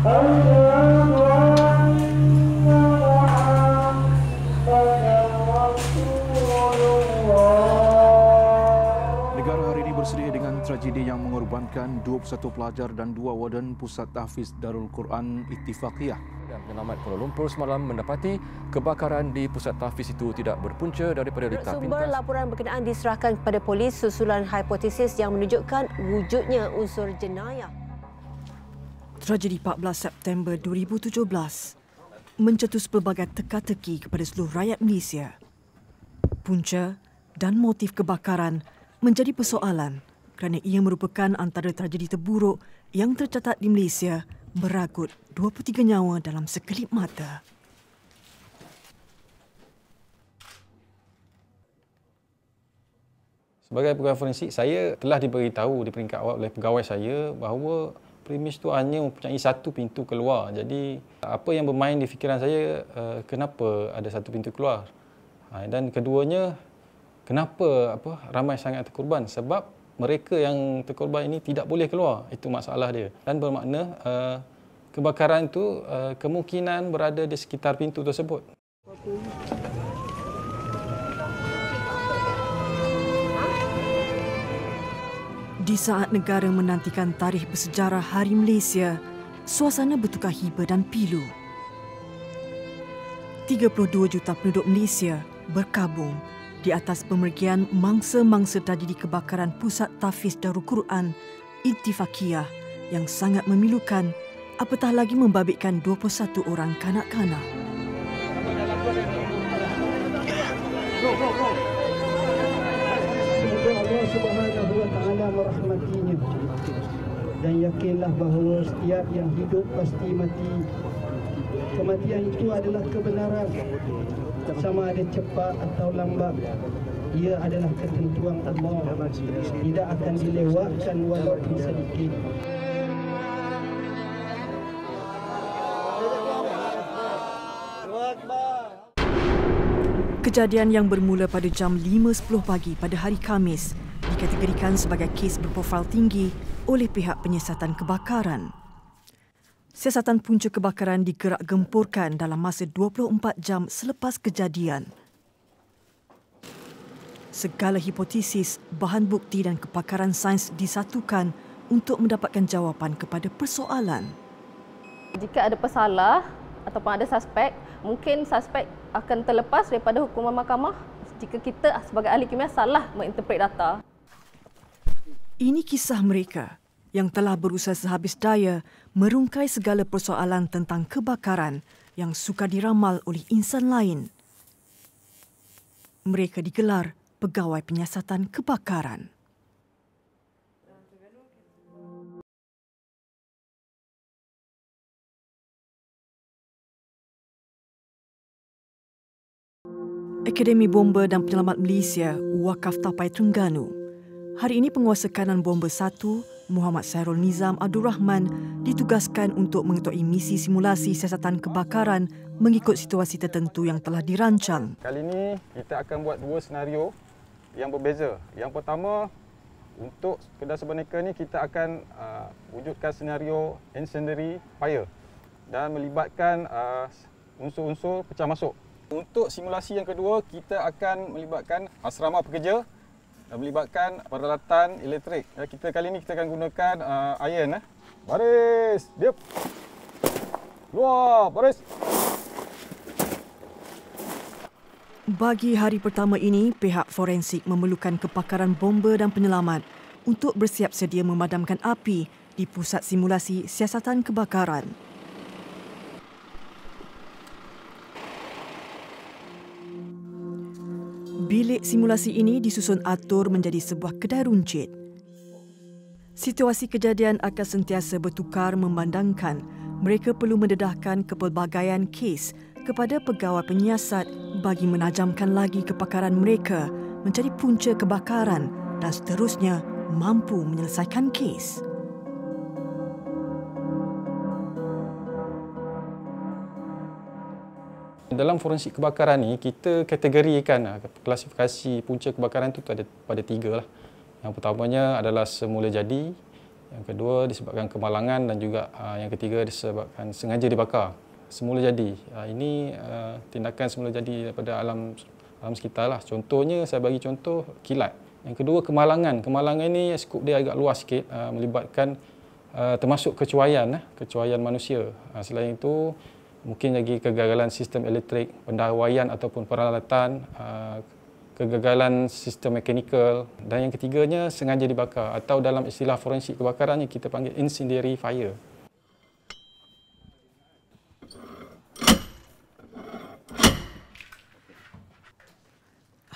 Negara hari ini bersedih dengan tragedi yang mengorbankan 21 pelajar dan 2 warden Pusat Tahfiz Darul Quran Ittifaqiyah. Dan penyelamat Kuala Lumpur semalam mendapati kebakaran di Pusat Tahfiz itu tidak berpunca daripada litar pintas. Sumber laporan berkenaan diserahkan kepada polis susulan hipotesis yang menunjukkan wujudnya unsur jenayah. Tragedi 14 September 2017 mencetus pelbagai teka-teki kepada seluruh rakyat Malaysia. Punca dan motif kebakaran menjadi persoalan kerana ia merupakan antara tragedi terburuk yang tercatat di Malaysia, beragut 23 nyawa dalam sekelip mata. Sebagai pegawai forensik, saya telah diberitahu di peringkat awal oleh pegawai saya bahawa premis itu hanya mempunyai satu pintu keluar. Jadi, apa yang bermain di fikiran saya, kenapa ada satu pintu keluar? Dan keduanya, kenapa ramai sangat terkorban? Sebab mereka yang terkorban ini tidak boleh keluar. Itu masalah dia. Dan bermakna kebakaran itu kemungkinan berada di sekitar pintu tersebut. Di saat negara menantikan tarikh bersejarah Hari Malaysia, suasana bertukar hiba dan pilu. 32 juta penduduk Malaysia berkabung di atas pemergian mangsa-mangsa tragedi kebakaran Pusat Tahfiz Darul Quran Ittifaqiyah yang sangat memilukan, apatah lagi membabitkan 21 orang kanak-kanak. Semoga Allah Subhanahu wa taala merahmatinya dan yakinlah bahawa setiap yang hidup pasti mati. Kematian itu adalah kebenaran, sama ada cepat atau lambat. Ia adalah ketentuan Allah, tidak akan dilewatkan walaupun sedikit. Kejadian yang bermula pada jam 5.10 pagi pada hari Khamis dikategorikan sebagai kes berprofil tinggi oleh pihak penyiasatan kebakaran. Siasatan punca kebakaran digerak gempurkan dalam masa 24 jam selepas kejadian. Segala hipotesis, bahan bukti dan kepakaran sains disatukan untuk mendapatkan jawapan kepada persoalan. Jika ada pesalah ataupun ada suspek, mungkin suspek akan terlepas daripada hukuman mahkamah jika kita sebagai ahli kimia salah menginterpret data. Ini kisah mereka yang telah berusaha sehabis daya merungkai segala persoalan tentang kebakaran yang sukar diramal oleh insan lain. Mereka digelar pegawai penyiasatan kebakaran. Akademi Bomba dan Penyelamat Malaysia Wakaf Tapai Terengganu. Hari ini penguasa kanan Bomba 1, Muhammad Sairul Nizam Abdul Rahman, ditugaskan untuk mengetahui misi simulasi siasatan kebakaran mengikut situasi tertentu yang telah dirancang. Kali ini kita akan buat 2 senario yang berbeza. Yang pertama, untuk kedai sebenarnya ni kita akan wujudkan senario incendiary fire dan melibatkan unsur-unsur pecah masuk. Untuk simulasi yang kedua, kita akan melibatkan asrama pekerja dan melibatkan peralatan elektrik. Kita kali ini kita akan gunakan iron. Baris, diam. Luar, baris. Bagi hari pertama ini, pihak forensik memerlukan kepakaran bomba dan penyelamat untuk bersiap sedia memadamkan api di pusat simulasi siasatan kebakaran. Bilik simulasi ini disusun atur menjadi sebuah kedai runcit. Situasi kejadian akan sentiasa bertukar memandangkan mereka perlu mendedahkan kepelbagaian kes kepada pegawai penyiasat bagi menajamkan lagi kepakaran mereka menjadi punca kebakaran dan seterusnya mampu menyelesaikan kes. Dalam forensik kebakaran ni, kita kategorikan klasifikasi punca kebakaran itu ada pada 3 lah. Yang pertamanya adalah semula jadi, Yang kedua disebabkan kemalangan dan juga yang ketiga disebabkan sengaja dibakar. Semula jadi. Ini tindakan semula jadi daripada alam sekitar lah. Contohnya, saya bagi contoh kilat. Yang kedua kemalangan. Kemalangan ini skop dia agak luas sikit, melibatkan termasuk kecuaian manusia. Selain itu, mungkin lagi kegagalan sistem elektrik, pendawaian ataupun peralatan, kegagalan sistem mekanikal, dan yang ketiganya sengaja dibakar atau dalam istilah forensik kebakaran yang kita panggil incendiary fire.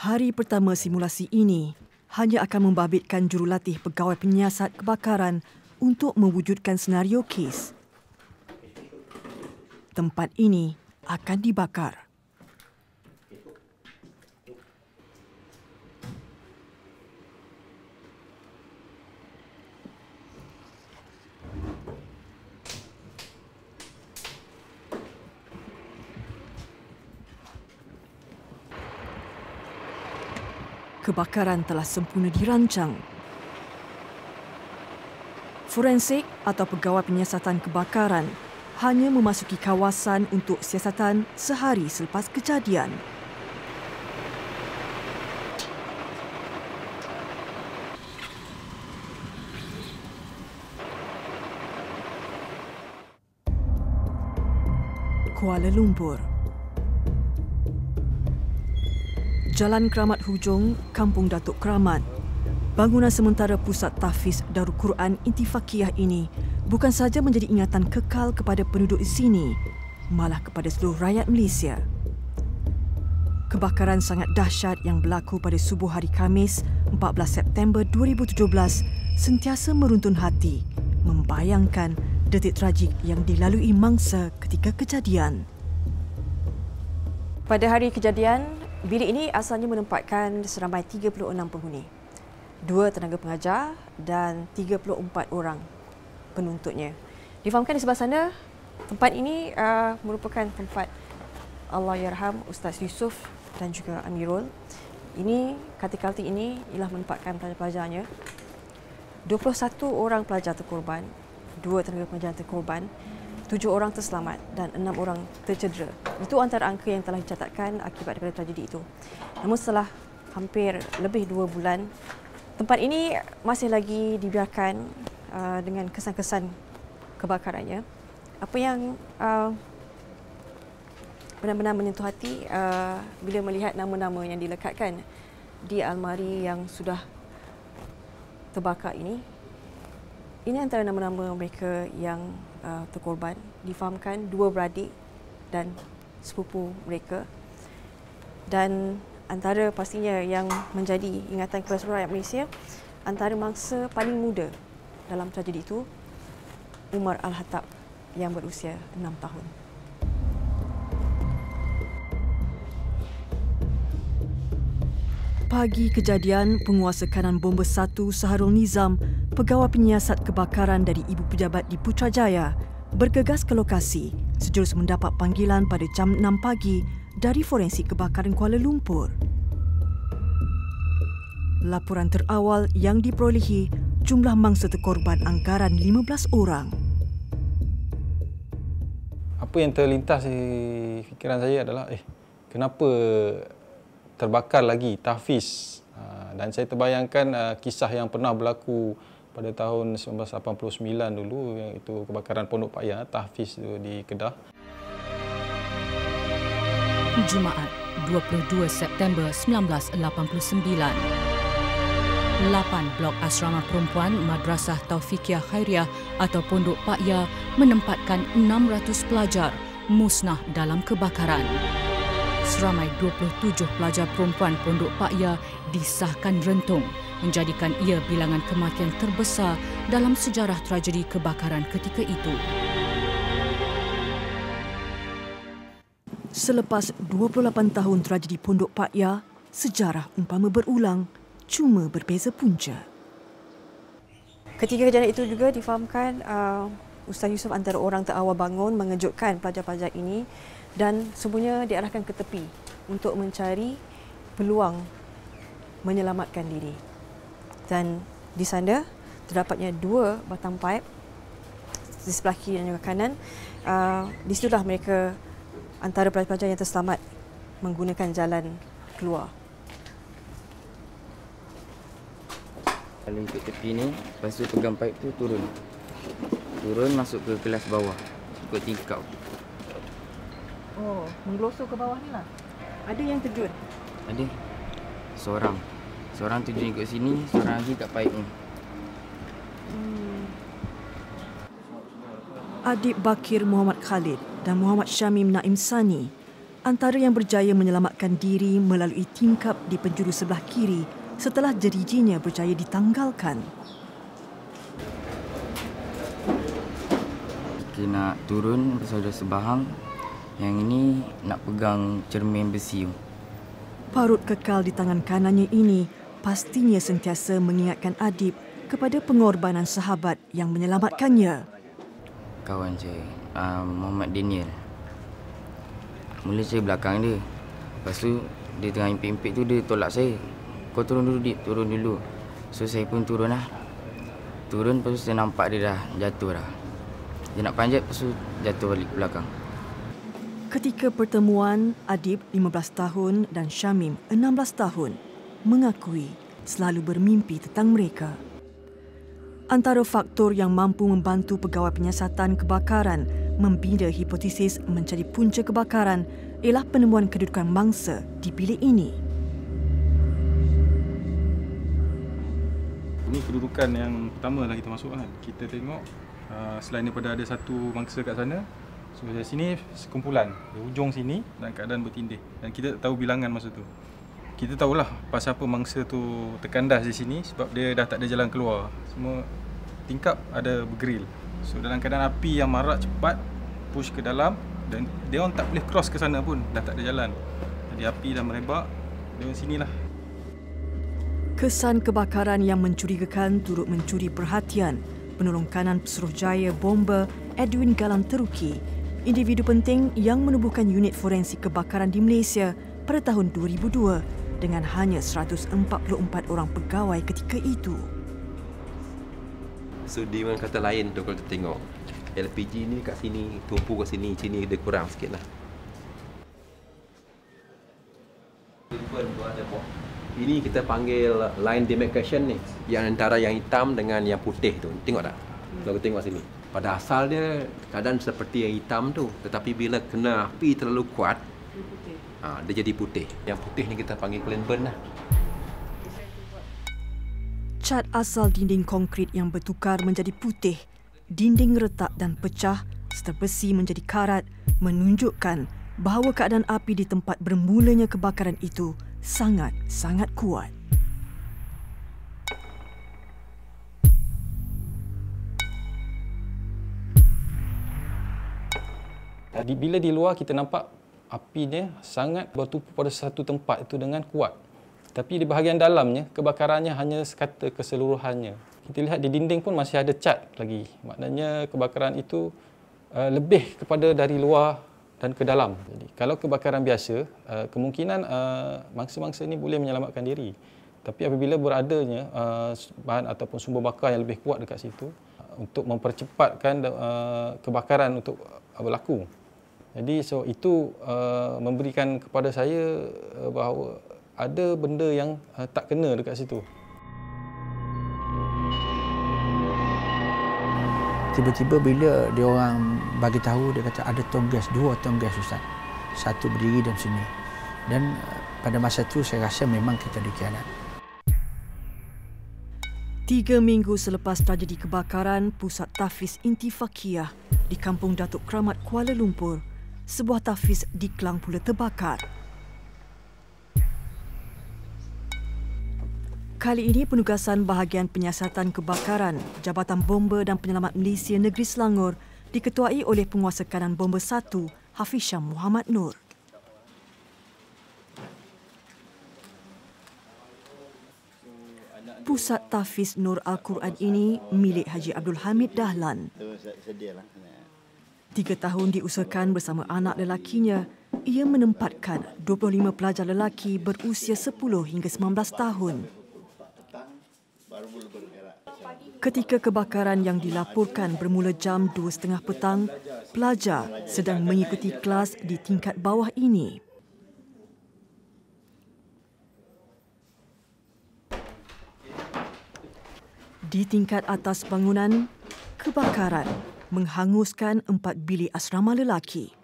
Hari pertama simulasi ini hanya akan membabitkan jurulatih pegawai penyiasat kebakaran untuk mewujudkan senario kes. Tempat ini akan dibakar. Kebakaran telah sempurna dirancang. Forensik atau pegawai penyiasatan kebakaran hanya memasuki kawasan untuk siasatan sehari selepas kejadian. Kuala Lumpur. Jalan Keramat Hujung, Kampung Datuk Keramat. Bangunan sementara Pusat Tahfiz Darul Quran Intifakiyah ini bukan sahaja menjadi ingatan kekal kepada penduduk di sini, malah kepada seluruh rakyat Malaysia. Kebakaran sangat dahsyat yang berlaku pada subuh hari Khamis, 14 September 2017 sentiasa meruntun hati, membayangkan detik tragik yang dilalui mangsa ketika kejadian. Pada hari kejadian, bilik ini asalnya menempatkan seramai 36 penghuni, 2 tenaga pengajar dan 34 orang penuntutnya. Difahamkan di sebelah sana, tempat ini merupakan tempat Allahyarham Ustaz Yusof dan juga Amirul. Ini katil-katil ini ialah menempatkan pelajar-pelajarnya. 21 orang pelajar terkorban, 2 tenaga pengajar terkorban, 7 orang terselamat dan 6 orang tercedera. Itu antara angka yang telah dicatatkan akibat daripada tragedi itu. Namun setelah hampir lebih 2 bulan, tempat ini masih lagi dibiarkan dengan kesan-kesan kebakarannya. Apa yang benar-benar menyentuh hati bila melihat nama-nama yang dilekatkan di almari yang sudah terbakar ini. Ini antara nama-nama mereka yang terkorban. Difahamkan 2 beradik dan sepupu mereka. Dan antara pastinya yang menjadi ingatan kepada seluruh rakyat Malaysia, antara mangsa paling muda dalam tragedi itu, Umar Al-Hattab yang berusia 6 tahun. Pagi kejadian, penguasa kanan bomba 1 Saharul Nizam, pegawai penyiasat kebakaran dari Ibu Pejabat di Putrajaya, bergegas ke lokasi sejurus mendapat panggilan pada jam 6 pagi dari Forensik Kebakaran Kuala Lumpur. Laporan terawal yang diperolehi, jumlah mangsa terkorban anggaran 15 orang. Apa yang terlintas di fikiran saya adalah kenapa terbakar lagi tahfiz, dan saya terbayangkan kisah yang pernah berlaku pada tahun 1989 dulu, iaitu kebakaran Pondok Pak Ya, tahfiz itu di Kedah. Jumaat 22 September 1989. 8 blok asrama perempuan Madrasah Taufikiyah Khairiah atau Pondok Pak Ya menempatkan 600 pelajar musnah dalam kebakaran. Seramai 27 pelajar perempuan Pondok Pak Ya disahkan rentung, menjadikan ia bilangan kematian terbesar dalam sejarah tragedi kebakaran ketika itu. Selepas 28 tahun tragedi Pondok Pak Ya, sejarah umpama berulang, cuma berbeza punca. Ketika kejadian itu juga difahamkan Ustaz Yusof antara orang terawal bangun mengejutkan pelajar-pelajar ini dan semuanya diarahkan ke tepi untuk mencari peluang menyelamatkan diri. Dan di sana terdapatnya 2 batang paip di sebelah kiri dan juga kanan. Di situlah mereka, antara pelajar yang terselamat, menggunakan jalan keluar. Kalau ikut tepi ni, lepas tu pegang paip tu turun. Turun masuk ke kelas bawah, ikut tingkap. Oh, menggelosor ke bawah ni lah. Ada yang terjun? Ada. Seorang. Seorang terjun ikut sini, seorang lagi kat paip ni. Adib Bakir Muhammad Khalid dan Muhammad Syamim Naim Sani antara yang berjaya menyelamatkan diri melalui tingkap di penjuru sebelah kiri setelah jerijinya berjaya ditanggalkan. Kita nak turun pasal dah sebahang. Yang ini nak pegang cermin besi. Parut kekal di tangan kanannya ini pastinya sentiasa mengingatkan Adib kepada pengorbanan sahabat yang menyelamatkannya. Kawan saya, Muhammad Daniel. Mula saya belakang dia. Lepas tu, dia tengah impit-impit tu, dia tolak saya. Kau turun dulu, Dip. Turun dulu. So, saya pun turun lah. Turun, lepas tu saya nampak dia dah jatuh dah. Dia nak panjat, lepas tu jatuh balik ke belakang. Ketika pertemuan, Adib 15 tahun dan Syamim 16 tahun mengakui selalu bermimpi tentang mereka. Antara faktor yang mampu membantu pegawai penyiasatan kebakaran membina hipotesis mencari punca kebakaran ialah penemuan kedudukan mangsa di bilik ini. Ini kedudukan yang pertama lah kita masuk kan. Kita tengok selain daripada ada satu mangsa kat sana, so dari sini sekumpulan di hujung sini dalam keadaan bertindih dan kita tahu bilangan masa tu. Kita tahulah pasal apa mangsa tu terkandas di sini sebab dia dah tak ada jalan keluar. Semua tingkap ada bergeril. So dalam keadaan api yang marak cepat push ke dalam dan dia orang tak boleh cross ke sana pun, dah tak ada jalan. Jadi api dah merebak dari sinilah. Kesan kebakaran yang mencurigakan turut mencuri perhatian penolong kanan Pesuruhjaya Bomba Edwin Galam Teruki, individu penting yang menubuhkan unit forensik kebakaran di Malaysia pada tahun 2002 dengan hanya 144 orang pegawai ketika itu. So dengan kata lain tu kalau kita tengok LPG ni kat sini, tumpu kat sini dia kurang sikit lah. Ini kita panggil line demarcation ni, yang antara yang hitam dengan yang putih tu. Tengok tak? Kalau kita tengok sini. Pada asal dia keadaan seperti yang hitam tu, tetapi bila kena api terlalu kuat, dia jadi putih. Yang putih ni kita panggil clean burn lah. Cat asal dinding konkrit yang bertukar menjadi putih, dinding retak dan pecah serta besi menjadi karat menunjukkan bahawa keadaan api di tempat bermulanya kebakaran itu sangat-sangat kuat. Bila di luar kita nampak apinya sangat bertumpu pada satu tempat itu dengan kuat. Tapi di bahagian dalamnya, kebakarannya hanya sekata keseluruhannya. Kita lihat di dinding pun masih ada cat lagi. Maknanya kebakaran itu lebih kepada dari luar dan ke dalam. Jadi, kalau kebakaran biasa, kemungkinan mangsa-mangsa ini boleh menyelamatkan diri. Tapi apabila beradanya bahan ataupun sumber bakar yang lebih kuat dekat situ, untuk mempercepatkan kebakaran untuk berlaku. Jadi itu memberikan kepada saya bahawa ada benda yang tak kena dekat situ. Tiba-tiba bila dia orang bagi tahu, dia kata ada tong gas, 2 tong gas Ustaz. Satu berdiri dan sini. Dan pada masa itu saya rasa memang kita dikhianat. 3 minggu selepas tragedi kebakaran Pusat Tahfiz Intifakiyah di Kampung Datuk Kramat, Kuala Lumpur, sebuah tahfiz di Klang pula terbakar. Kali ini penugasan bahagian penyiasatan kebakaran Jabatan Bomba dan Penyelamat Malaysia Negeri Selangor diketuai oleh Penguasa Kanan Bomba 1 Hafiz Syam Muhammad Nur. Pusat Tahfiz Nur Al-Quran ini milik Haji Abdul Hamid Dahlan. 3 tahun diusahakan bersama anak lelakinya, ia menempatkan 25 pelajar lelaki berusia 10 hingga 19 tahun. Ketika kebakaran yang dilaporkan bermula jam 2.30 petang, pelajar sedang mengikuti kelas di tingkat bawah ini. Di tingkat atas bangunan, kebakaran menghanguskan 4 bilik asrama lelaki.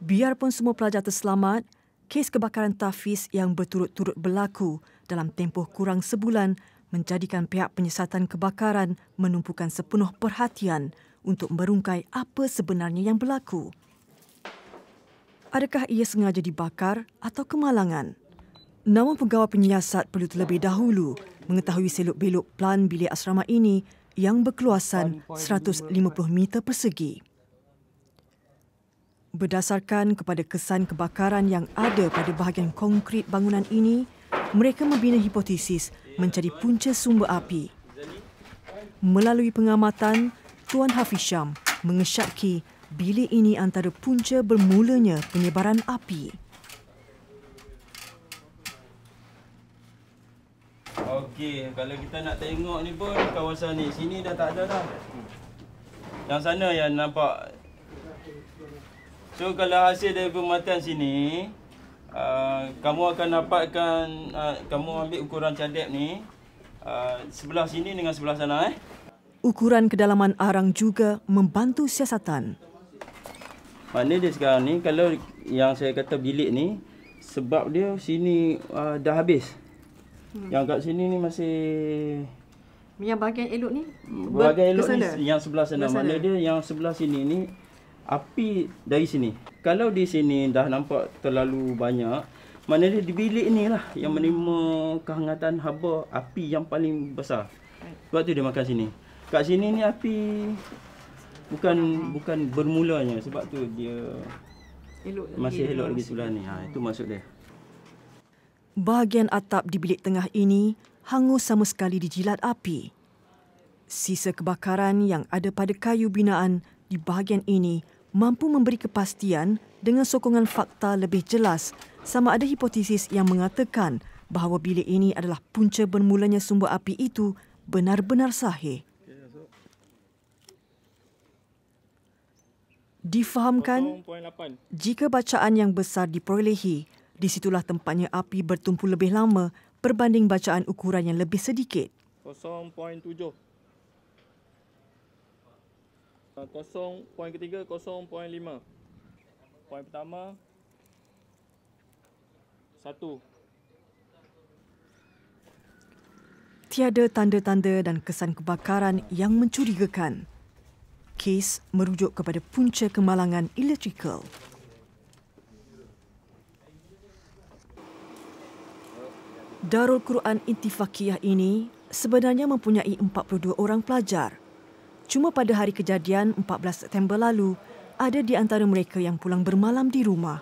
Biarpun semua pelajar terselamat, kes kebakaran tahfiz yang berturut-turut berlaku dalam tempoh kurang sebulan menjadikan pihak penyiasatan kebakaran menumpukan sepenuh perhatian untuk merungkai apa sebenarnya yang berlaku. Adakah ia sengaja dibakar atau kemalangan? Namun pegawai penyiasat perlu terlebih dahulu mengetahui selok-belok plan bilik asrama ini yang berkeluasan 150 meter persegi. Berdasarkan kepada kesan kebakaran yang ada pada bahagian konkrit bangunan ini, mereka membina hipotesis menjadi punca sumber api. Melalui pengamatan, Tuan Hafiz Syam mengesyaki bilik ini antara punca bermulanya penyebaran api. Okey, kalau kita nak tengok ni pun kawasan ni, sini dah tak ada dah. Yang sana yang nampak. So kalau hasil dari pemantauan sini, kamu akan dapatkan, kamu ambil ukuran cadep ni, sebelah sini dengan sebelah sana. Ukuran kedalaman arang juga membantu siasatan. Maknanya dia sekarang ni, kalau yang saya kata bilik ni, sebab dia sini dah habis. Yang kat sini ni masih... Yang bahagian elok ni? Bahagian elok ni yang sebelah sana. Maknanya dia yang sebelah sini ni, api dari sini. Kalau di sini dah nampak terlalu banyak, maknanya di bilik ni lah yang menerima kehangatan haba api yang paling besar. Sebab tu dia makan sini. Kat sini ni api bukan bermulanya, sebab tu dia masih elok lagi sebelah ni. Itu maksud dia. Bahagian atap di bilik tengah ini hangus sama sekali dijilat api. Sisa kebakaran yang ada pada kayu binaan di bahagian ini mampu memberi kepastian dengan sokongan fakta lebih jelas sama ada hipotesis yang mengatakan bahawa bilik ini adalah punca bermulanya sumber api itu benar-benar sahih. Difahamkan, jika bacaan yang besar diperolehi, di situlah tempatnya api bertumpu lebih lama berbanding bacaan ukuran yang lebih sedikit. 0.7. Poin ketiga 0.5. Poin pertama 1. Tiada tanda-tanda dan kesan kebakaran yang mencurigakan. Kes merujuk kepada punca kemalangan elektrikal. Darul Quran Ittifaqiyah ini sebenarnya mempunyai 42 orang pelajar. Cuma pada hari kejadian 14 September lalu, ada di antara mereka yang pulang bermalam di rumah.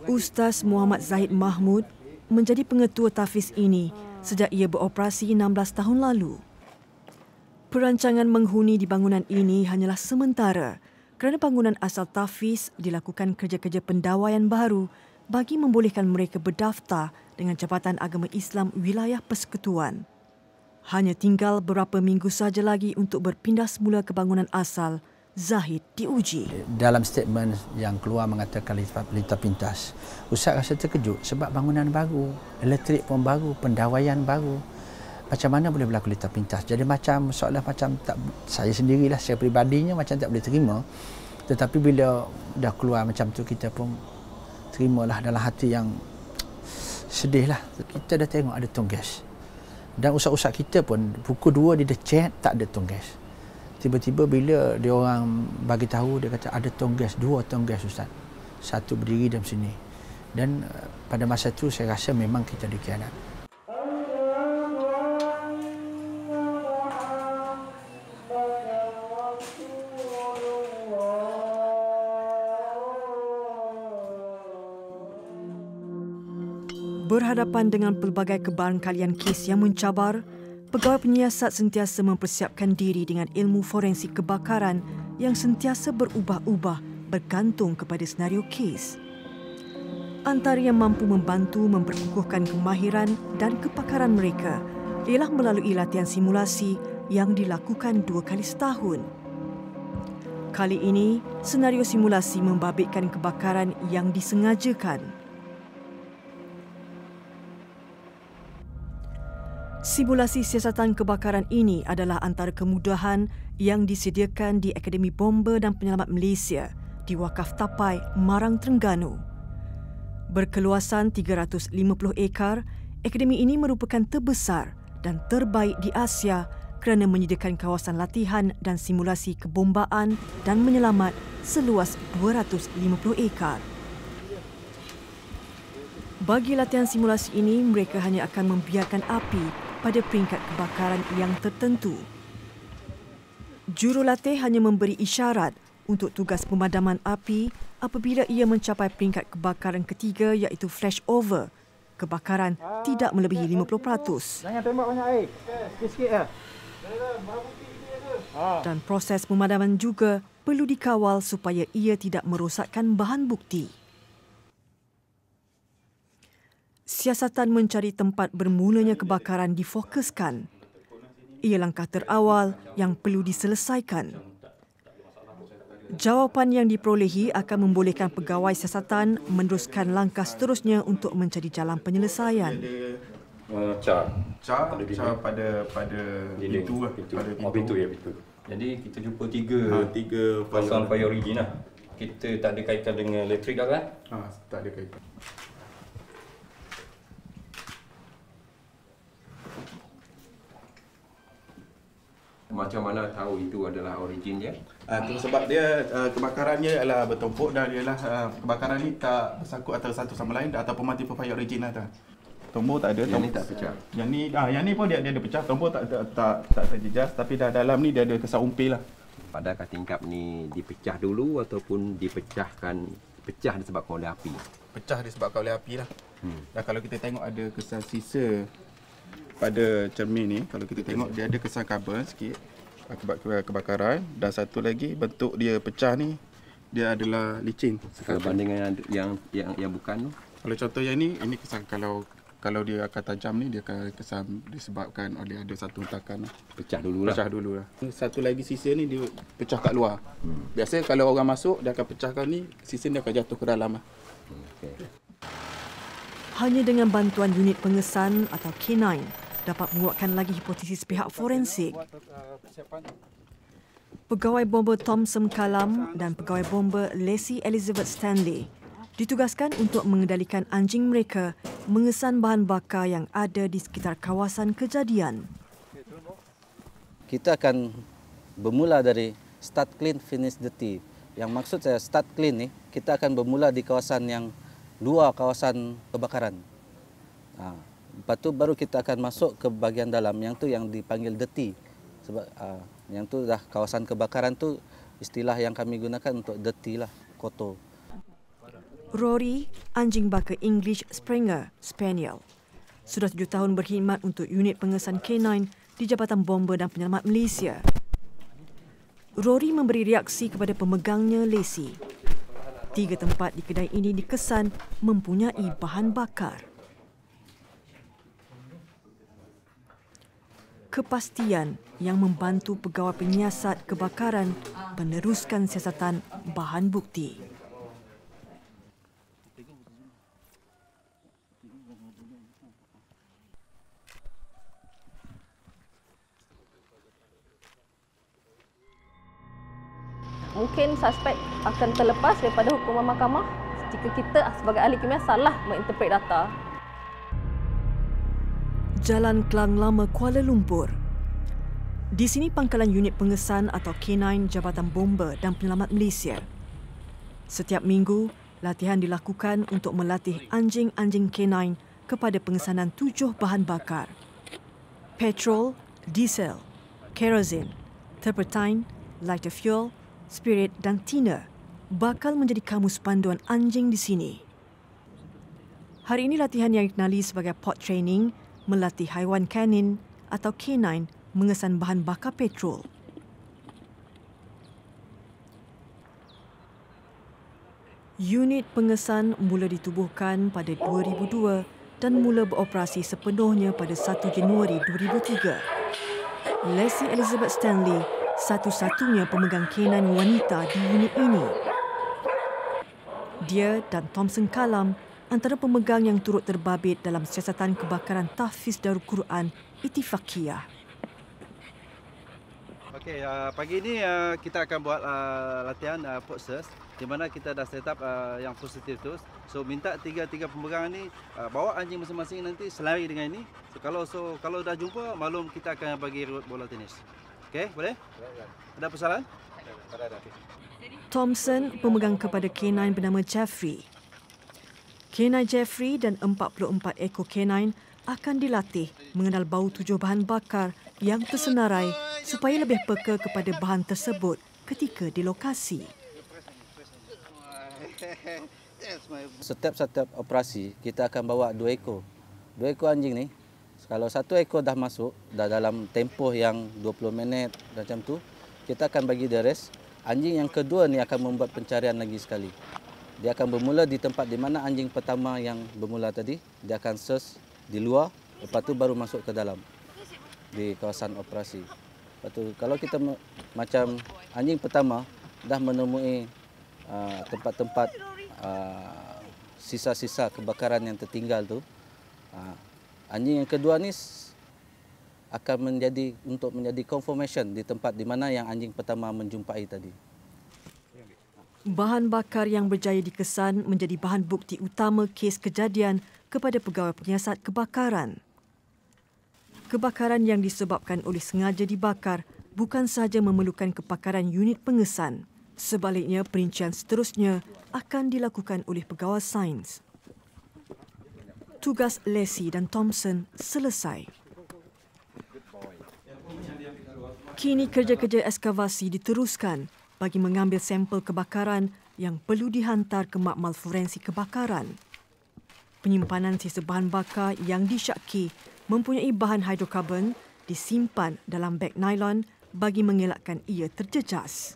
Ustaz Muhammad Zahid Mahmud menjadi pengetua tahfiz ini sejak ia beroperasi 16 tahun lalu. Perancangan menghuni di bangunan ini hanyalah sementara kerana bangunan asal tahfiz dilakukan kerja-kerja pendawaian baru bagi membolehkan mereka berdaftar dengan Jabatan Agama Islam Wilayah Persekutuan. Hanya tinggal beberapa minggu saja lagi untuk berpindah semula ke bangunan asal, Zahid diuji. Dalam statement yang keluar mengatakan lintas pintas, Ustaz rasa terkejut sebab bangunan baru, elektrik pun baru, pendawaian baru. Macam mana boleh berlaku lintas pintas? Jadi macam seolah macam tak, saya sendirilah secara peribadinya macam tak boleh terima. Tetapi bila dah keluar macam tu, kita pun terimalah dalam hati yang sedih lah. Kita dah tengok ada tong gas. Dan ustaz-ustaz kita pun pukul 2 dia dah cek tak ada tong gas. Tiba-tiba bila dia orang bagi tahu, dia kata ada tong gas, 2 tong gas ustaz. Satu berdiri dalam sini. Dan pada masa tu saya rasa memang kita dikhianat. Berhadapan dengan pelbagai kebarangkalian kes yang mencabar, pegawai penyiasat sentiasa mempersiapkan diri dengan ilmu forensik kebakaran yang sentiasa berubah-ubah bergantung kepada senario kes. Antara yang mampu membantu memperkukuhkan kemahiran dan kepakaran mereka ialah melalui latihan simulasi yang dilakukan 2 kali setahun. Kali ini, senario simulasi membabitkan kebakaran yang disengajakan. Simulasi siasatan kebakaran ini adalah antara kemudahan yang disediakan di Akademi Bomba dan Penyelamat Malaysia di Wakaf Tapai, Marang, Terengganu. Berkeluasan 350 ekar, akademi ini merupakan terbesar dan terbaik di Asia kerana menyediakan kawasan latihan dan simulasi kebombaan dan menyelamat seluas 250 ekar. Bagi latihan simulasi ini, mereka hanya akan membiarkan api pada peringkat kebakaran yang tertentu. Jurulatih hanya memberi isyarat untuk tugas pemadaman api apabila ia mencapai peringkat kebakaran ketiga iaitu flashover. Kebakaran tidak melebihi 50%. Jangan tembak banyak air. Sikit-sikit ya. Dan proses pemadaman juga perlu dikawal supaya ia tidak merosakkan bahan bukti. Siasatan mencari tempat bermulanya kebakaran difokuskan. Ia langkah terawal yang perlu diselesaikan. Jawapan yang diperolehi akan membolehkan pegawai siasatan meneruskan langkah seterusnya untuk mencari jalan penyelesaian. Car pada pintu lah. Pintu ya, pintu. Jadi kita jumpa tiga pasang fire origin lah. Kita tak ada kaitan dengan elektrik kan? Tak ada kaitan. Macam mana tahu itu adalah origin dia? Sebab dia kebakarannya ialah bertumpuk dan ialah kebakaran ni tak bersangkut antara satu sama lain ataupun multiple fire origin lah. Tombol tak ada. Yang ni tak pecah. Yang ni pun dia ada pecah. Tombol tak terjejas, tapi dah dalam ni dia ada kesan umpil lah. Padahal tingkap ni dipecah dulu ataupun pecah disebabkan oleh api? Pecah disebabkan oleh api lah. Dan kalau kita tengok ada kesan sisa pada cermin ni, kalau kita tengok dia ada kesan karbon sikit akibat kebakaran, dan satu lagi bentuk dia pecah ni dia adalah licin. Berbanding dengan yang bukan tu. Kalau contoh yang ni, ini kesan kalau dia akan tajam ni dia akan kesan disebabkan oleh ada satu hentakan pecah dululah. Satu lagi sisa ni dia pecah kat luar. Biasa kalau orang masuk dia akan pecahkan ni, sisa dia akan jatuh ke dalam lah. Hanya dengan bantuan unit pengesan atau K9 dapat menguatkan lagi hipotesis pihak forensik. Pegawai bomba Thompson Kalam dan pegawai bomba Lacey Elizabeth Stanley ditugaskan untuk mengendalikan anjing mereka mengesan bahan bakar yang ada di sekitar kawasan kejadian. Kita akan bermula dari start clean, finish dirty. Yang maksud saya start clean ni, kita akan bermula di kawasan yang luar kawasan kebakaran. Lepas tu baru kita akan masuk ke bahagian dalam yang tu yang dipanggil dirty. Sebab yang tu dah kawasan kebakaran tu istilah yang kami gunakan untuk dirty lah, kotor. Rory, anjing bakar English Springer Spaniel, sudah 7 tahun berkhidmat untuk unit pengesan K9 di Jabatan Bomba dan Penyelamat Malaysia. Rory memberi reaksi kepada pemegangnya Lacey. 3 tempat di kedai ini dikesan mempunyai bahan bakar. Kepastian yang membantu pegawai penyiasat kebakaran meneruskan siasatan bahan bukti. Mungkin suspek akan terlepas daripada hukuman mahkamah jika kita sebagai ahli kimia salah menginterpret data. Jalan Klang Lama, Kuala Lumpur. Di sini pangkalan unit pengesan atau K9 Jabatan Bomba dan Penyelamat Malaysia. Setiap minggu, latihan dilakukan untuk melatih anjing-anjing K9 kepada pengesanan 7 bahan bakar. Petrol, diesel, kerosene, turpentine, lighter fuel, spirit dan thinner bakal menjadi kamus panduan anjing di sini. Hari ini latihan yang dikenali sebagai pot training melatih haiwan kanin atau K9 mengesan bahan bakar petrol. Unit pengesan mula ditubuhkan pada 2002 dan mula beroperasi sepenuhnya pada 1 Januari 2003. Leslie Elizabeth Stanley, satu-satunya pemegang K9 wanita di unit ini. Dia dan Thompson Kalam antara pemegang yang turut terbabit dalam siasatan kebakaran Tahfiz Darul Quran Ittifaqiyah. Okey, pagi ini kita akan buat latihan posters di mana kita dah set up yang positif tu. So minta tiga pemegang ni bawa anjing masing-masing nanti selari dengan ini. So kalau dah jumpa maklum kita akan bagi bola tenis. Okey, boleh? Ada persoalan? Ada. Thompson pemegang kepada K9 bernama Jeffrey. K9 Jeffrey dan 44 ekor K9 akan dilatih mengenal bau tujuh bahan bakar yang tersenarai supaya lebih peka kepada bahan tersebut ketika di lokasi. Setiap operasi kita akan bawa 2 ekor. 2 ekor anjing ni, kalau 1 ekor dah masuk, dah dalam tempoh yang 20 minit macam tu, kita akan bagi dia rest. Anjing yang kedua ni akan membuat pencarian lagi sekali. Dia akan bermula di tempat di mana anjing pertama yang bermula tadi. Dia akan search di luar, lepas tu baru masuk ke dalam di kawasan operasi. Lepas tu kalau kita macam anjing pertama dah menemui tempat-tempat sisa-sisa kebakaran yang tertinggal tu, anjing yang kedua ni akan menjadi confirmation di tempat di mana yang anjing pertama menjumpai tadi. Bahan bakar yang berjaya dikesan menjadi bahan bukti utama kes kejadian kepada pegawai penyiasat kebakaran. Kebakaran yang disebabkan oleh sengaja dibakar bukan sahaja memerlukan kepakaran unit pengesan. Sebaliknya, perincian seterusnya akan dilakukan oleh pegawai sains. Tugas Leslie dan Thompson selesai. Kini kerja-kerja ekskavasi diteruskan bagi mengambil sampel kebakaran yang perlu dihantar ke makmal forensik kebakaran. Penyimpanan sisa bahan bakar yang disyaki mempunyai bahan hidrokarbon disimpan dalam beg nylon bagi mengelakkan ia terjejas.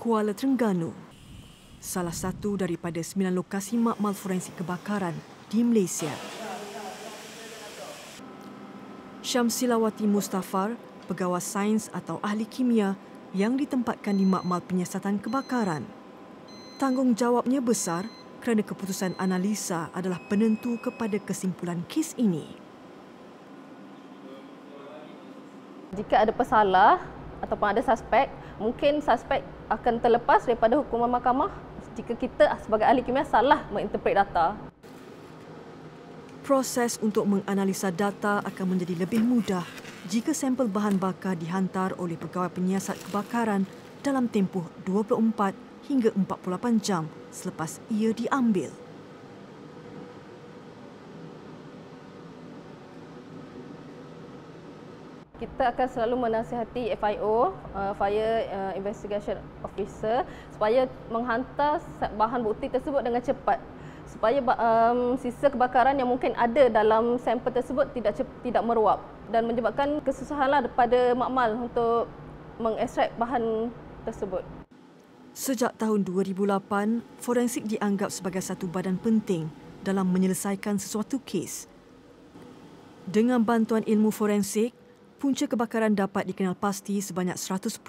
Kuala Terengganu, salah satu daripada 9 lokasi makmal forensik kebakaran di Malaysia. Syamsilawati Mustafar, pegawai sains atau ahli kimia yang ditempatkan di makmal penyiasatan kebakaran. Tanggungjawabnya besar kerana keputusan analisa adalah penentu kepada kesimpulan kes ini. Jika ada pesalah ataupun ada suspek, mungkin suspek akan terlepas daripada hukuman mahkamah jika kita sebagai ahli kimia salah menginterpret data. Proses untuk menganalisa data akan menjadi lebih mudah jika sampel bahan bakar dihantar oleh pegawai penyiasat kebakaran dalam tempoh 24 hingga 48 jam selepas ia diambil. Kita akan selalu menasihati FIO, Fire Investigation Officer, supaya menghantar bahan bukti tersebut dengan cepat supaya sisa kebakaran yang mungkin ada dalam sampel tersebut tidak meruap dan menyebabkan kesusahanlah kepada makmal untuk mengekstrak bahan tersebut. Sejak tahun 2008, forensik dianggap sebagai satu badan penting dalam menyelesaikan sesuatu kes. Dengan bantuan ilmu forensik, punca kebakaran dapat dikenal pasti sebanyak 100%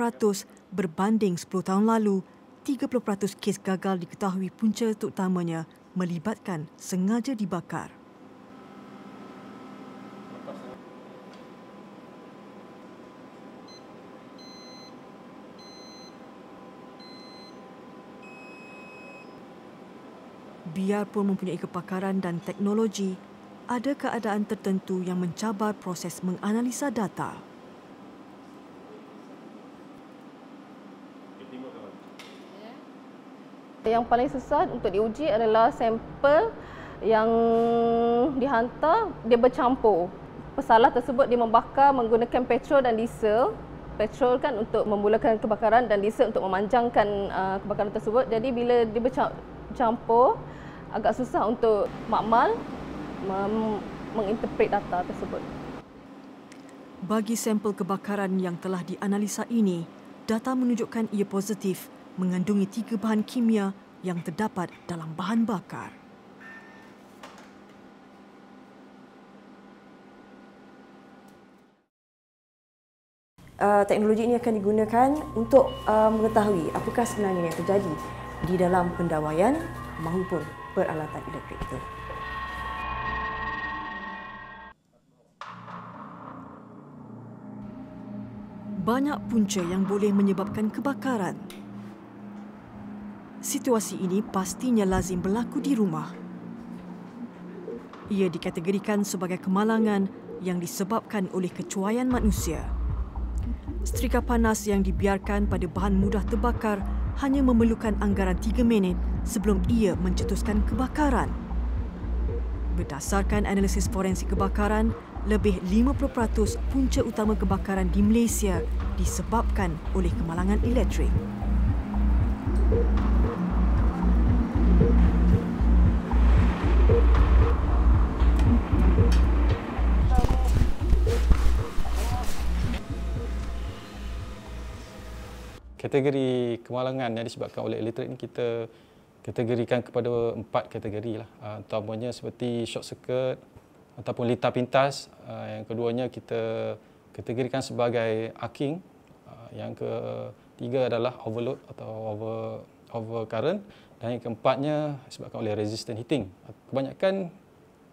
berbanding 10 tahun lalu, 30% kes gagal diketahui punca terutamanya melibatkan sengaja dibakar. Biarpun mempunyai kepakaran dan teknologi, ada keadaan tertentu yang mencabar proses menganalisa data. Yang paling susah untuk diuji adalah sampel yang dihantar, dia bercampur. Pesalah tersebut dia membakar menggunakan petrol dan diesel. Petrol kan untuk memulakan kebakaran dan diesel untuk memanjangkan kebakaran tersebut. Jadi bila dia bercampur, agak susah untuk makmal menginterpret data tersebut. Bagi sampel kebakaran yang telah dianalisa ini, data menunjukkan ia positif mengandungi 3 bahan kimia yang terdapat dalam bahan bakar. Teknologi ini akan digunakan untuk mengetahui apakah sebenarnya yang terjadi di dalam pendawaian maupun peralatan elektrik itu. Banyak punca yang boleh menyebabkan kebakaran. Situasi ini pastinya lazim berlaku di rumah. Ia dikategorikan sebagai kemalangan yang disebabkan oleh kecuaian manusia. Setrika panas yang dibiarkan pada bahan mudah terbakar hanya memerlukan anggaran 3 minit sebelum ia mencetuskan kebakaran. Berdasarkan analisis forensik kebakaran, lebih 50% punca utama kebakaran di Malaysia disebabkan oleh kemalangan elektrik. Kategori kemalangan yang disebabkan oleh elektrik ini kita kategorikan kepada 4 kategori lah. Utamanya seperti short circuit ataupun litar pintas. Yang keduanya kita kategorikan sebagai arcing. Yang ketiga adalah overload atau overcurrent. Dan yang keempatnya disebabkan oleh resistant heating. Kebanyakan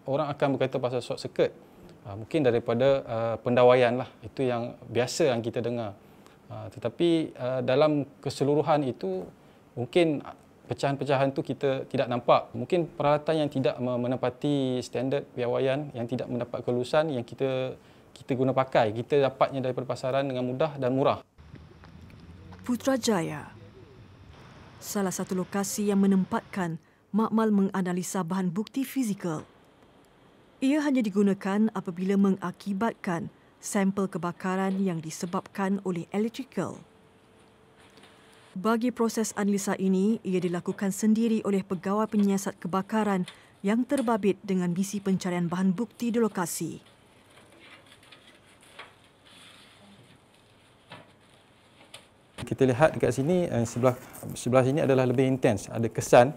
orang akan berkata pasal short circuit. Mungkin daripada pendawaian lah. Itu yang biasa yang kita dengar. Tetapi dalam keseluruhan itu mungkin pecahan-pecahan tu kita tidak nampak. Mungkin peralatan yang tidak menepati standard piawaian, yang tidak mendapat kelulusan yang kita guna pakai. Kita dapatnya daripada pasaran dengan mudah dan murah. Putrajaya, salah satu lokasi yang menempatkan makmal menganalisa bahan bukti fizikal. Ia hanya digunakan apabila mengakibatkan sampel kebakaran yang disebabkan oleh elektrikal. Bagi proses analisa ini, ia dilakukan sendiri oleh pegawai penyiasat kebakaran yang terbabit dengan misi pencarian bahan bukti di lokasi. Kita lihat dekat sini, sebelah sini adalah lebih intens. Ada kesan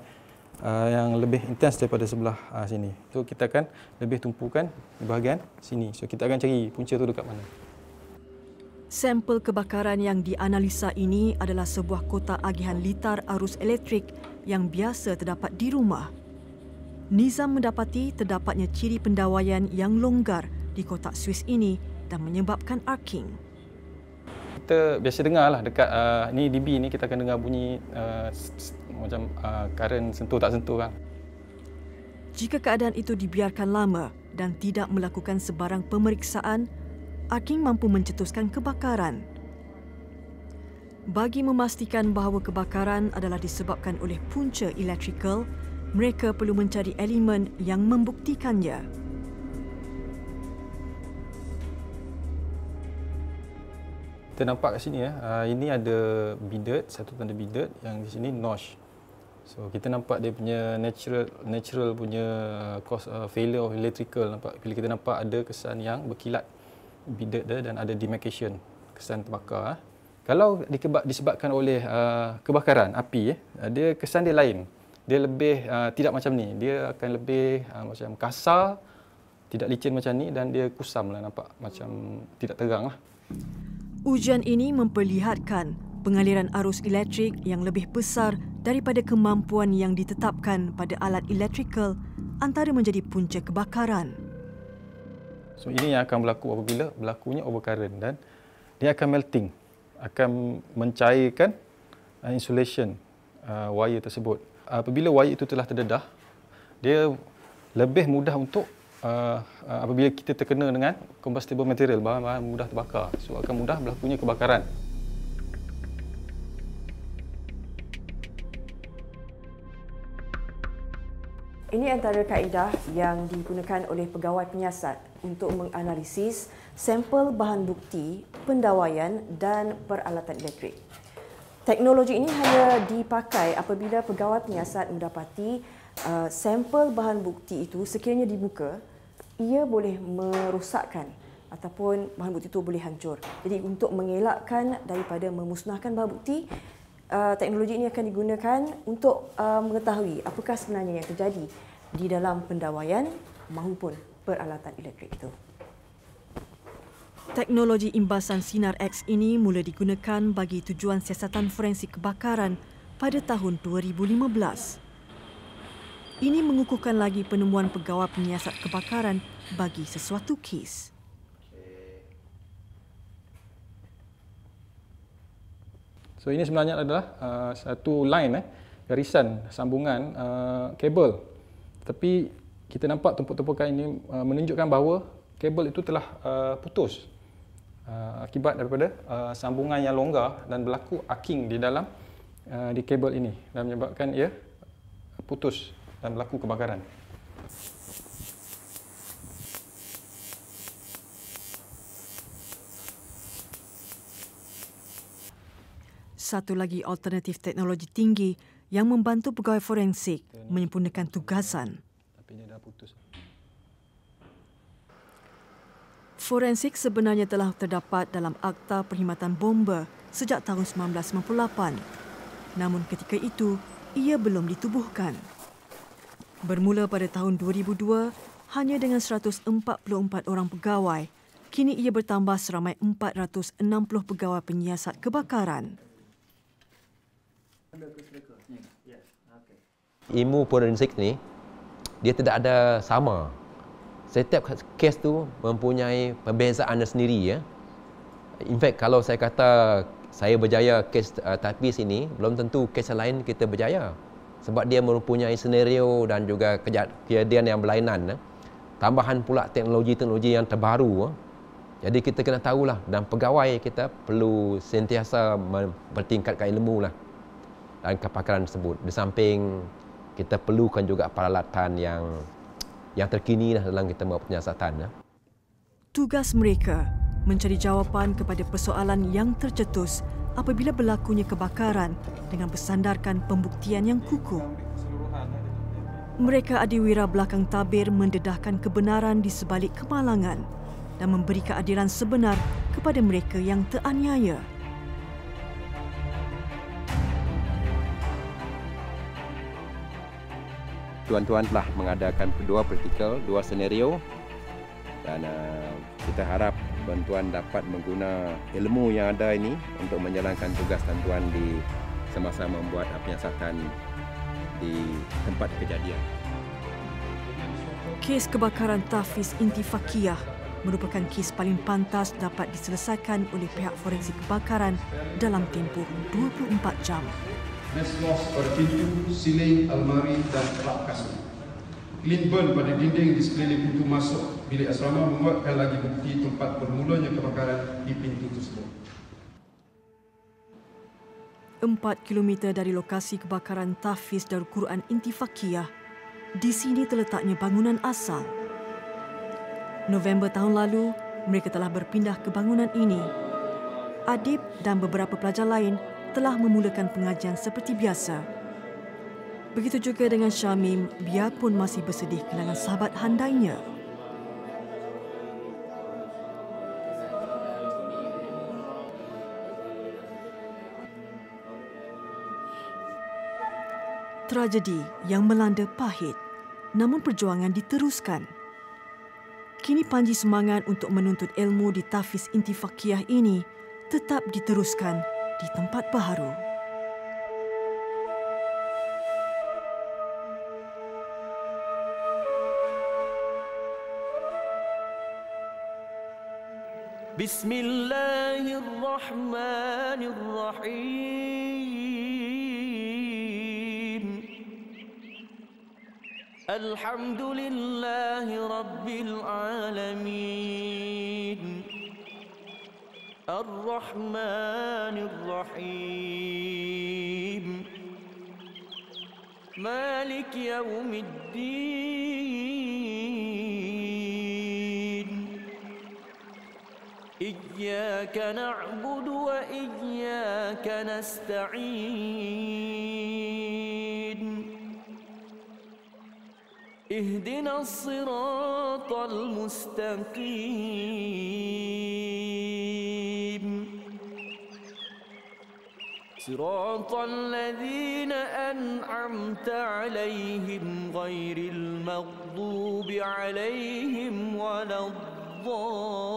yang lebih intens daripada sebelah sini. So kita akan lebih tumpukan di bahagian sini. So kita akan cari punca tu dekat mana. Sampel kebakaran yang dianalisa ini adalah sebuah kotak agihan litar arus elektrik yang biasa terdapat di rumah. Nizam mendapati terdapatnya ciri pendawaian yang longgar di kotak Swiss ini dan menyebabkan arcing. Kita biasa dengar lah dekat ni DB ni kita akan dengar bunyi macam current sentuh tak sentuh kan. Jika keadaan itu dibiarkan lama dan tidak melakukan sebarang pemeriksaan, arcing mampu mencetuskan kebakaran. Bagi memastikan bahawa kebakaran adalah disebabkan oleh punca elektrikal, mereka perlu mencari elemen yang membuktikannya. Kita nampak kat sini ini ada bidet, satu tanda bidet, yang di sini notch. So kita nampak dia punya natural punya cause failure of electrical. Nampak bila kita nampak ada kesan yang berkilat bidet dia dan ada demarcation, kesan terbakar. Kalau disebabkan oleh kebakaran api, dia kesan dia lain. Dia lebih tidak macam ni. Dia akan lebih macam kasar, tidak licin macam ni dan dia kusam lah, nampak macam tidak terang lah. Ujian ini memperlihatkan pengaliran arus elektrik yang lebih besar daripada kemampuan yang ditetapkan pada alat elektrikal antara menjadi punca kebakaran. So ini yang akan berlaku apabila berlakunya overcurrent dan dia akan melting, akan mencairkan insulation wire tersebut. Apabila wire itu telah terdedah, dia lebih mudah untuk apabila kita terkena dengan combustible material, bahan-bahan mudah terbakar. So akan mudah berlakunya kebakaran. Ini antara kaedah yang digunakan oleh pegawai penyiasat untuk menganalisis sampel bahan bukti, pendawaian dan peralatan elektrik. Teknologi ini hanya dipakai apabila pegawai penyiasat mendapati sampel bahan bukti itu sekiranya dibuka, ia boleh merosakkan ataupun bahan bukti itu boleh hancur. Jadi untuk mengelakkan daripada memusnahkan bahan bukti, teknologi ini akan digunakan untuk mengetahui apakah sebenarnya yang terjadi di dalam pendawaian maupun peralatan elektrik itu. Teknologi imbasan sinar X ini mula digunakan bagi tujuan siasatan forensik kebakaran pada tahun 2015. Ini mengukuhkan lagi penemuan pegawai penyiasat kebakaran bagi sesuatu kes. So ini sebenarnya adalah satu line, garisan sambungan kabel. Tapi kita nampak tumpuk-tumpukan ini menunjukkan bahawa kabel itu telah putus akibat daripada sambungan yang longgar dan berlaku arcing di dalam di kabel ini dan menyebabkan ia putus dan berlaku kebakaran. Satu lagi alternatif teknologi tinggi yang membantu pegawai forensik menyempurnakan tugasan. Forensik sebenarnya telah terdapat dalam Akta Perkhidmatan Bomba sejak tahun 1998. Namun ketika itu, ia belum ditubuhkan. Bermula pada tahun 2002, hanya dengan 144 orang pegawai, kini ia bertambah seramai 460 pegawai penyiasat kebakaran. Ilmu forensik ni, dia tidak ada sama. Setiap kes tu mempunyai perbezaannya sendiri. Ya. In fact, kalau saya kata saya berjaya kes tapis ini, belum tentu kes lain kita berjaya. Sebab dia mempunyai senario dan juga kejadian yang berlainan. Tambahan pula teknologi-teknologi yang terbaru. Jadi kita kena tahulah, dan pegawai kita perlu sentiasa bertingkatkan ilmu lah dan kepakaran tersebut. Di samping kita perlukan juga peralatan yang terkini lah dalam kita membuat penyiasatan. Tugas mereka mencari jawapan kepada persoalan yang tercetus apabila berlakunya kebakaran dengan bersandarkan pembuktian yang kukuh. Mereka adiwira belakang tabir mendedahkan kebenaran di sebalik kemalangan dan memberi keadilan sebenar kepada mereka yang teraniaya. Tuan-tuan telah mengadakan dua praktikal, dua senario, dan kita harap tuan-tuan dapat mengguna ilmu yang ada ini untuk menjalankan tugas tuan-tuan di semasa membuat penyiasatan di tempat kejadian. Kes kebakaran Tahfiz Intifakiyah merupakan kes paling pantas dapat diselesaikan oleh pihak forensik kebakaran dalam tempoh 24 jam. Neslos pada pintu, siling, almari dan rak kasut. Clean burn pada dinding di sekeliling pintu masuk bilik asrama menguatkan lagi bukti tempat bermulanya kebakaran di pintu tersebut. 4 km dari lokasi kebakaran Tahfiz Darul Quran Intifakiyah, di sini terletaknya bangunan asal. November tahun lalu, mereka telah berpindah ke bangunan ini. Adib dan beberapa pelajar lain telah memulakan pengajian seperti biasa. Begitu juga dengan Syamim, biarpun masih bersedih kehilangan sahabat handainya. Tragedi yang melanda pahit, namun perjuangan diteruskan. Kini panji semangat untuk menuntut ilmu di Tahfiz Intifakiyah ini tetap diteruskan di tempat baharu. Bismillahirrahmanirrahim. Alhamdulillahi Rabbil Alamin. Ar-Rahmanir-Rahim. Malik Yawmiddin. Iyyaka na'budu wa iyyaka nasta'in. اهدنا الصراط المستقيم صراط الذين أنعمت عليهم غير المغضوب عليهم ولا الضالين